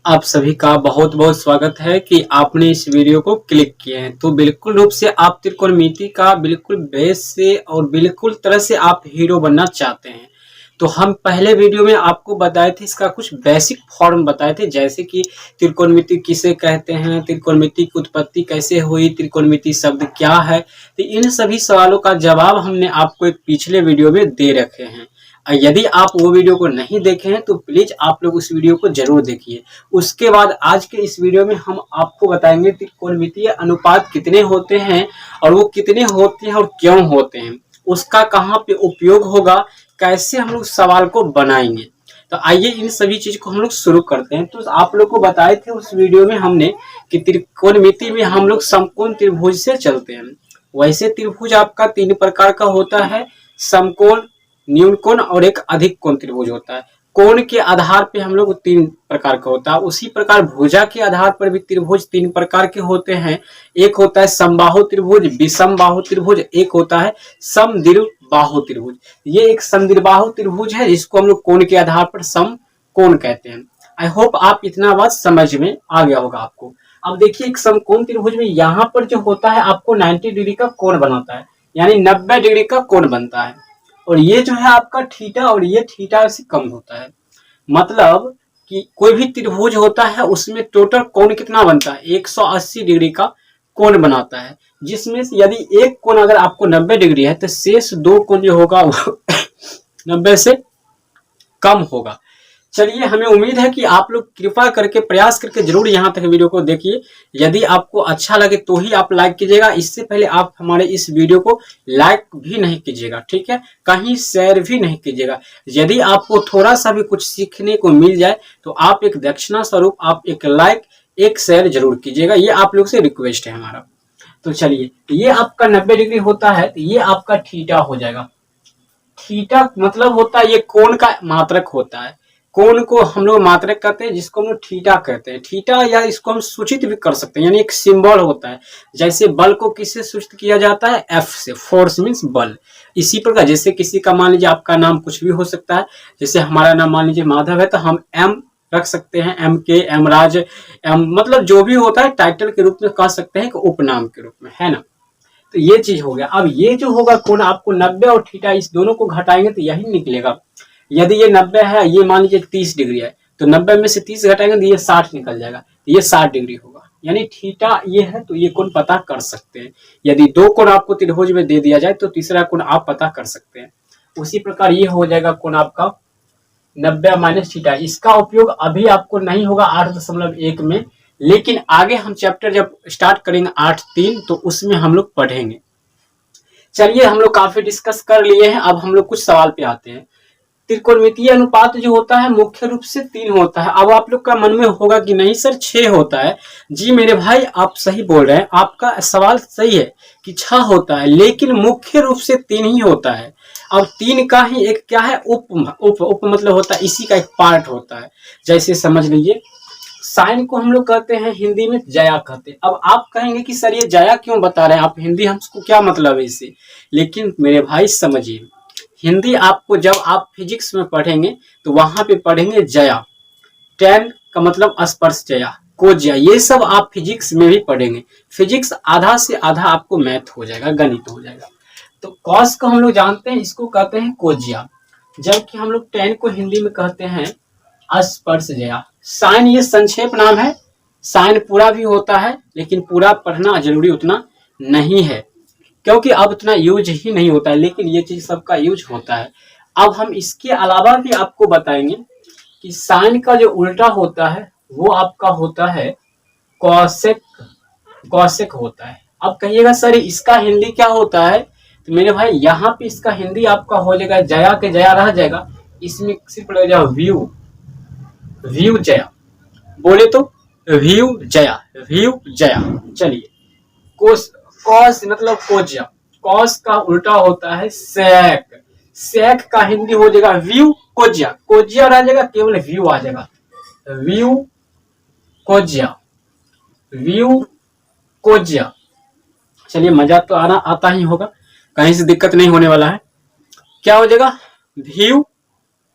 आप सभी का बहुत बहुत स्वागत है कि आपने इस वीडियो को क्लिक किए हैं। तो बिल्कुल रूप से आप त्रिकोणमिति का बिल्कुल बेस से और बिल्कुल तरह से आप हीरो बनना चाहते हैं। तो हम पहले वीडियो में आपको बताए थे, इसका कुछ बेसिक फॉर्म बताए थे, जैसे कि त्रिकोणमिति किसे कहते हैं, त्रिकोणमिति की उत्पत्ति कैसे हुई, त्रिकोणमिति शब्द क्या है। तो इन सभी सवालों का जवाब हमने आपको एक पिछले वीडियो में दे रखे हैं। यदि आप वो वीडियो को नहीं देखे हैं तो प्लीज आप लोग उस वीडियो को जरूर देखिए। उसके बाद आज के इस वीडियो में हम आपको बताएंगे त्रिकोणमितीय अनुपात कितने होते हैं और वो कितने होते हैं और क्यों होते हैं, उसका कहाँ पे उपयोग होगा, कैसे हम लोग सवाल को बनाएंगे। तो आइए इन सभी चीज को हम लोग शुरू करते हैं। तो आप लोग को बताए थे उस वीडियो में हमने कि त्रिकोणमिति में हम लोग समकोण त्रिभुज से चलते हैं। वैसे त्रिभुज आपका तीन प्रकार का होता है, समकोण, न्यून कोण और एक अधिक कोण त्रिभुज होता है। कोण के आधार पे हम लोग तीन प्रकार का होता है। उसी प्रकार भुजा के आधार पर भी त्रिभुज तीन प्रकार के होते हैं। एक होता है समबाहु त्रिभुज, विषम बाहु त्रिभुज, एक होता है समद्विबाहु त्रिभुज। ये एक समद्विबाहु त्रिभुज है जिसको हम लोग कोण के आधार पर समकोण कहते हैं। आई होप आप इतना बात समझ में आ गया होगा आपको। अब देखिए एक समकोण त्रिभुज में यहाँ पर जो होता है आपको 90 डिग्री का कोण बनाता है, यानी 90 डिग्री का कोण बनता है। और ये जो है आपका थीटा, और ये थीटा से कम होता है। मतलब कि कोई भी त्रिभुज होता है उसमें टोटल कोण कितना बनता है, 180 डिग्री का कोण बनाता है, जिसमें से यदि एक कोण अगर आपको 90 डिग्री है तो शेष दो कोण जो होगा वो 90 से कम होगा। चलिए, हमें उम्मीद है कि आप लोग कृपा करके प्रयास करके जरूर यहाँ तक वीडियो को देखिए। यदि आपको अच्छा लगे तो ही आप लाइक कीजिएगा। इससे पहले आप हमारे इस वीडियो को लाइक भी नहीं कीजिएगा, ठीक है, कहीं शेयर भी नहीं कीजिएगा। यदि आपको थोड़ा सा भी कुछ सीखने को मिल जाए तो आप एक दक्षिणा स्वरूप आप एक लाइक एक शेयर जरूर कीजिएगा, ये आप लोग से रिक्वेस्ट है हमारा। तो चलिए, ये आपका 90 डिग्री होता है तो ये आपका थीटा हो जाएगा। थीटा मतलब होता है ये कोण का मात्रक होता है। कोण को हम लोग मात्रक कहते हैं, जिसको हम लोग थीटा कहते हैं। थीटा या इसको हम सूचित भी कर सकते हैं, यानी एक सिंबल होता है। जैसे बल को किससे सूचित किया जाता है, एफ से, फोर्स मींस बल। इसी प्रकार जैसे किसी का मान लीजिए आपका नाम कुछ भी हो सकता है, जैसे हमारा नाम मान लीजिए माधव है तो हम एम रख सकते हैं, एम के, एम राज, एम मतलब जो भी होता है टाइटल के रूप में कह सकते हैं, उपनाम के रूप में, है ना। तो ये चीज हो गया। अब ये जो होगा कोण आपको 90 और थीटा इस दोनों को घटाएंगे तो यही निकलेगा। यदि ये 90 है, ये मान लीजिए 30 डिग्री है, तो 90 में से 30 घटाएंगे तो ये 60 निकल जाएगा, तो ये 60 डिग्री होगा। यानी थीटा ये है, तो ये कोण पता कर सकते हैं। यदि दो कोण आपको त्रिभुज में दे दिया जाए तो तीसरा कोण आप पता कर सकते हैं। उसी प्रकार ये हो जाएगा कोण आपका 90 माइनस थीटा। इसका उपयोग अभी आपको नहीं होगा 8.1 में, लेकिन आगे हम चैप्टर जब स्टार्ट करेंगे 8.3 तो उसमें हम लोग पढ़ेंगे। चलिए, हम लोग काफी डिस्कस कर लिए हैं, अब हम लोग कुछ सवाल पे आते हैं। त्रिकोणमितीय अनुपात जो होता है मुख्य रूप से 3 होता है। अब आप लोग का मन में होगा कि नहीं सर 6 होता है। जी मेरे भाई, आप सही बोल रहे हैं, आपका सवाल सही है कि 6 होता है, लेकिन मुख्य रूप से 3 ही होता है। अब 3 का ही एक क्या है, उप मतलब होता है, इसी का एक पार्ट होता है। जैसे समझ लीजिए, साइन को हम लोग कहते हैं हिंदी में जया कहते हैं। अब आप कहेंगे कि सर ये जया क्यों बता रहे हैं आप, हिंदी हमको क्या मतलब है इससे। लेकिन मेरे भाई समझिए, हिंदी आपको जब आप फिजिक्स में पढ़ेंगे तो वहां पे पढ़ेंगे जया, टेन का मतलब स्पर्श जया, कोज्या, ये सब आप फिजिक्स में भी पढ़ेंगे। फिजिक्स आधा से आधा आपको मैथ हो जाएगा, गणित हो जाएगा। तो कॉस को हम लोग जानते हैं, इसको कहते हैं कोज्या, जबकि हम लोग टेन को हिंदी में कहते हैं स्पर्श जया। साइन ये संक्षेप नाम है, साइन पूरा भी होता है, लेकिन पूरा पढ़ना जरूरी उतना नहीं है, क्योंकि अब उतना यूज ही नहीं होता है, लेकिन ये चीज सबका यूज होता है। अब हम इसके अलावा भी आपको बताएंगे कि साइन का जो उल्टा होता है वो आपका होता है कॉसेक, कॉसेक होता है। अब कहिएगा सर इसका हिंदी क्या होता है, तो मेरे भाई यहाँ पे इसका हिंदी आपका हो जाएगा, जया के जया रह जाएगा, इसमें सिर्फ रह जाएगा व्यू, व्यू जया, बोले तो व्यू जया, व्यू जया। चलिए, कॉस मतलब कोज्या, कॉस का उल्टा होता है सेक, सेक का हिंदी हो जाएगा व्यू कोज्या, कोज्या रह जाएगा, केवल व्यू आ जाएगा, व्यू कोज्या, व्यू कोज्या। चलिए, मजा तो आता ही होगा, कहीं से दिक्कत नहीं होने वाला है। क्या हो जाएगा, व्यू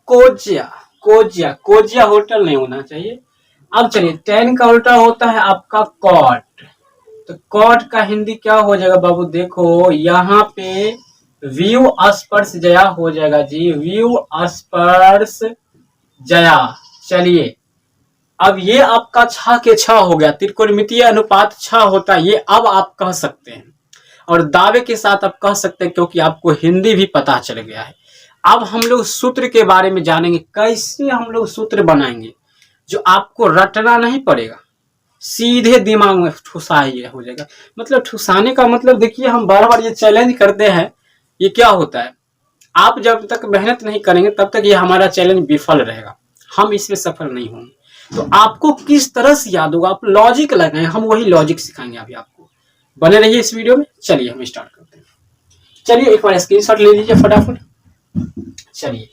कोज्या, कोज्या, कोज्या होटल नहीं होना चाहिए, अब चलिए टेन का उल्टा होता है आपका कॉट। तो कॉट का हिंदी क्या हो जाएगा बाबू, देखो यहाँ पे व्यू स्पर्श जया हो जाएगा जी, व्यू स्पर्श जया। चलिए अब ये आपका छ के छ हो गया, त्रिकोणमितीय अनुपात छ होता है, ये अब आप कह सकते हैं और दावे के साथ आप कह सकते हैं क्योंकि आपको हिंदी भी पता चल गया है। अब हम लोग सूत्र के बारे में जानेंगे, कैसे हम लोग सूत्र बनाएंगे जो आपको रटना नहीं पड़ेगा, सीधे दिमाग में ठुसा ही हो जाएगा। मतलब ठुसाने का मतलब देखिए, हम बार बार ये चैलेंज करते हैं, ये क्या होता है, आप जब तक मेहनत नहीं करेंगे तब तक ये हमारा चैलेंज विफल रहेगा, हम इसमें सफल नहीं होंगे। तो आपको किस तरह से याद होगा, आप लॉजिक लगाएं, हम वही लॉजिक सिखाएंगे अभी आपको। बने रहिए इस वीडियो में। चलिए हम स्टार्ट करते हैं। चलिए एक बार स्क्रीनशॉट ले लीजिए फटाफट। चलिए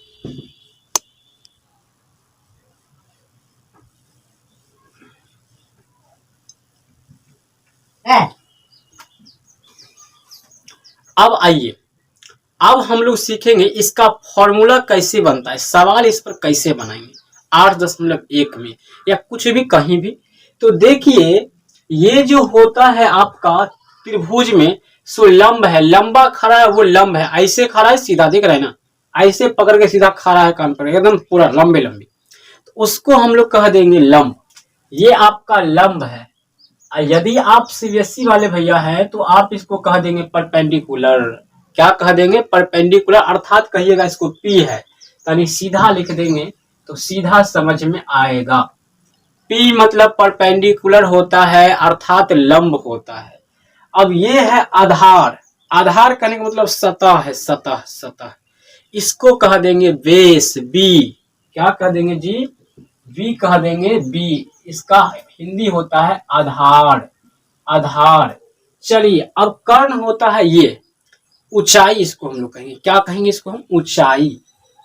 अब आइए, अब हम लोग सीखेंगे इसका फॉर्मूला कैसे बनता है, सवाल इस पर कैसे बनाएंगे 8.1 में या कुछ भी कहीं भी। तो देखिए ये जो होता है आपका त्रिभुज में, सो लंब है, लंबा खड़ा है, वो लंब है, ऐसे खड़ा है सीधा, दिख रहा है ना, ऐसे पकड़ के सीधा खड़ा है कान पर एकदम पूरा लंबे लंबी, तो उसको हम लोग कह देंगे लंब। ये आपका लंब है। यदि आप सीबीएसई वाले भैया हैं तो आप इसको कह देंगे परपेंडिकुलर। क्या कह देंगे, परपेंडिकुलर, अर्थात कहिएगा इसको पी है, यानी सीधा लिख देंगे तो सीधा समझ में आएगा। पी मतलब परपेंडिकुलर होता है अर्थात लंब होता है। अब ये है आधार, आधार कहने का मतलब सतह है, सतह सतह, इसको कह देंगे बेस, बी। क्या कह देंगे जी, बी कह देंगे, बी। इसका हिंदी होता है आधार, आधार। चलिए अब कर्ण होता है ये ऊंचाई, इसको हम लोग कहेंगे, क्या कहेंगे इसको हम, ऊंचाई।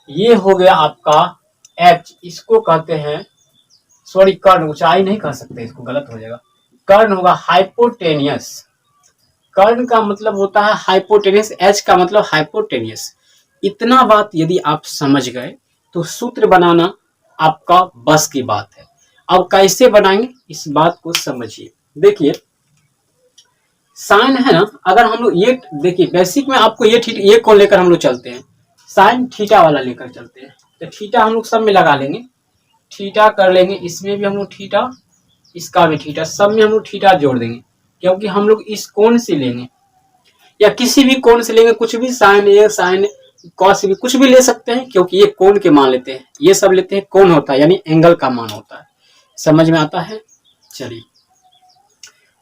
ये हो गया आपका एच, इसको कहते हैं, सॉरी कर्ण, ऊंचाई नहीं कह सकते, इसको गलत हो जाएगा। कर्ण होगा हाइपोटेनियस, कर्ण का मतलब होता है हाइपोटेनियस, एच का मतलब हाइपोटेनियस। इतना बात यदि आप समझ गए तो सूत्र बनाना आपका बस की बात है। अब कैसे बनाएंगे इस बात को समझिए। देखिए साइन है ना, अगर हम लोग ये देखिए बेसिक में आपको ये कौन लेकर हम लोग चलते हैं, साइन थीटा वाला लेकर चलते हैं। तो थीटा हम लोग सब में लगा लेंगे, थीटा कर लेंगे, इसमें भी हम लोग थीटा, इसका भी थीटा, सब में हम लोग थीटा जोड़ देंगे, क्योंकि हम लोग इस कोण से लेंगे या किसी भी कोण से लेंगे, कुछ भी साइन ए साइन कॉस भी कुछ भी ले सकते हैं, क्योंकि ये कोण के मान लेते हैं, ये सब लेते हैं कोण होता है, यानी एंगल का मान होता है। समझ में आता है। चलिए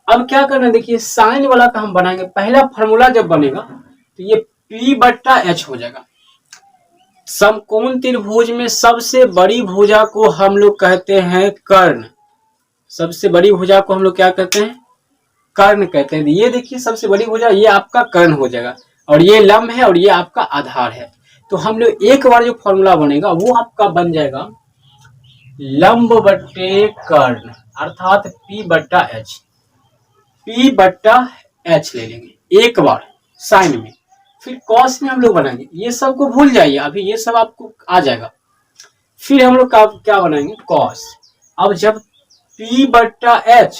अब क्या करना है, देखिए साइन वाला का हम बनाएंगे, पहला फॉर्मूला जब बनेगा तो ये P बट्टा H हो जाएगा। समकोण त्रिभुज में सबसे बड़ी भुजा को हम लोग कहते हैं कर्ण, सबसे बड़ी भुजा को हम लोग क्या कहते हैं, कर्ण कहते हैं। ये देखिए सबसे बड़ी भुजा ये आपका कर्ण हो जाएगा, और ये लंब है और ये आपका आधार है। तो हम लोग एक बार जो फॉर्मूला बनेगा वो आपका बन जाएगा लंब बट्टे कर्ण, अर्थात P बट्टा H, P बट्टा H ले लेंगे एक बार साइन में। फिर कॉस में हम लोग बनाएंगे, ये सब को भूल जाइए, अभी ये सब आपको आ जाएगा। फिर हम लोग क्या बनाएंगे, कॉस। अब जब P बट्टा H,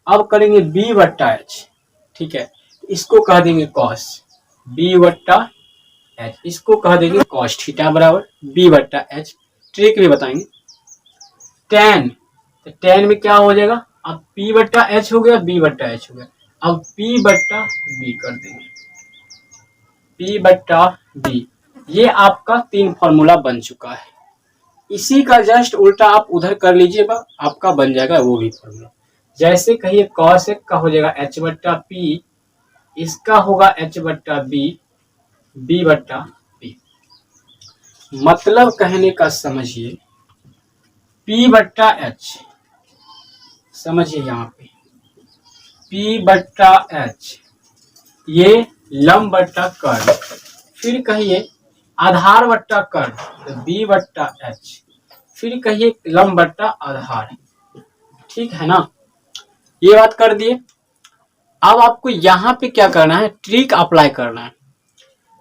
अब करेंगे B बट्टा H, ठीक है, इसको कह देंगे कॉस, B बट्टा H, इसको कह देंगे कॉस थीटा बराबर B बट्टा H। ट्रिक भी बताएंगे। tan, तो tan में क्या हो जाएगा, अब P बट्टा H हो गया, B बट्टा H हो गया, अब P बट्टा B कर देंगे, P बट्टा B। ये आपका 3 फॉर्मूला बन चुका है। इसी का जस्ट उल्टा आप उधर कर लीजिएगा, आपका बन जाएगा वो भी फॉर्मूला। जैसे कहिए cos 1 का हो जाएगा H बट्टा P, इसका होगा H बट्टा B, B बट्टा P। मतलब कहने का समझिए, P बट्टा H, समझिए यहाँ पे P बट्टा H, ये लंब बट्टा कर्ण, फिर कहिए आधार बट्टा कर्ण तो B बट्टा H, फिर कहिए लंब बट्टा आधार। ठीक है ना, ये बात कर दिए। अब आपको यहाँ पे क्या करना है, ट्रिक अप्लाई करना है।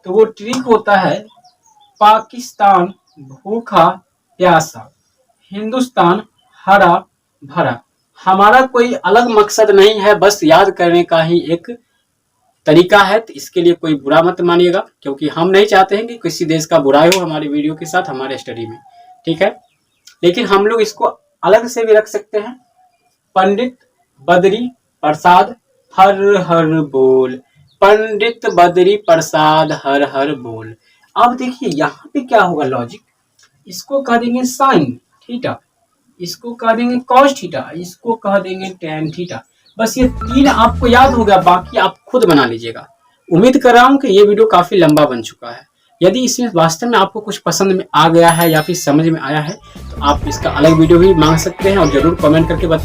तो वो ट्रिक होता है, पाकिस्तान भूखा प्यासा, हिंदुस्तान हरा भरा। हमारा कोई अलग मकसद नहीं है, बस याद करने का ही एक तरीका है। तो इसके लिए कोई बुरा मत मानिएगा, क्योंकि हम नहीं चाहते हैं कि किसी देश का बुराई हो हमारी वीडियो के साथ हमारे स्टडी में, ठीक है। लेकिन हम लोग इसको अलग से भी रख सकते हैं। पंडित बद्री प्रसाद हर हर बोल, पंडित बद्री प्रसाद हर हर बोल। अब देखिए यहाँ पे क्या होगा लॉजिक, इसको कह देंगे साइन थीटा, इसको कह देंगे कॉस थीटा, इसको कह देंगे टेन थीटा। बस ये 3 आपको याद हो गया, बाकी आप खुद बना लीजिएगा। उम्मीद कर रहा हूँ कि ये वीडियो काफी लंबा बन चुका है। यदि इसमें वास्तव में आपको कुछ पसंद में आ गया है या फिर समझ में आया है, तो आप इसका अलग वीडियो भी मांग सकते हैं और जरूर कमेंट करके बताएं।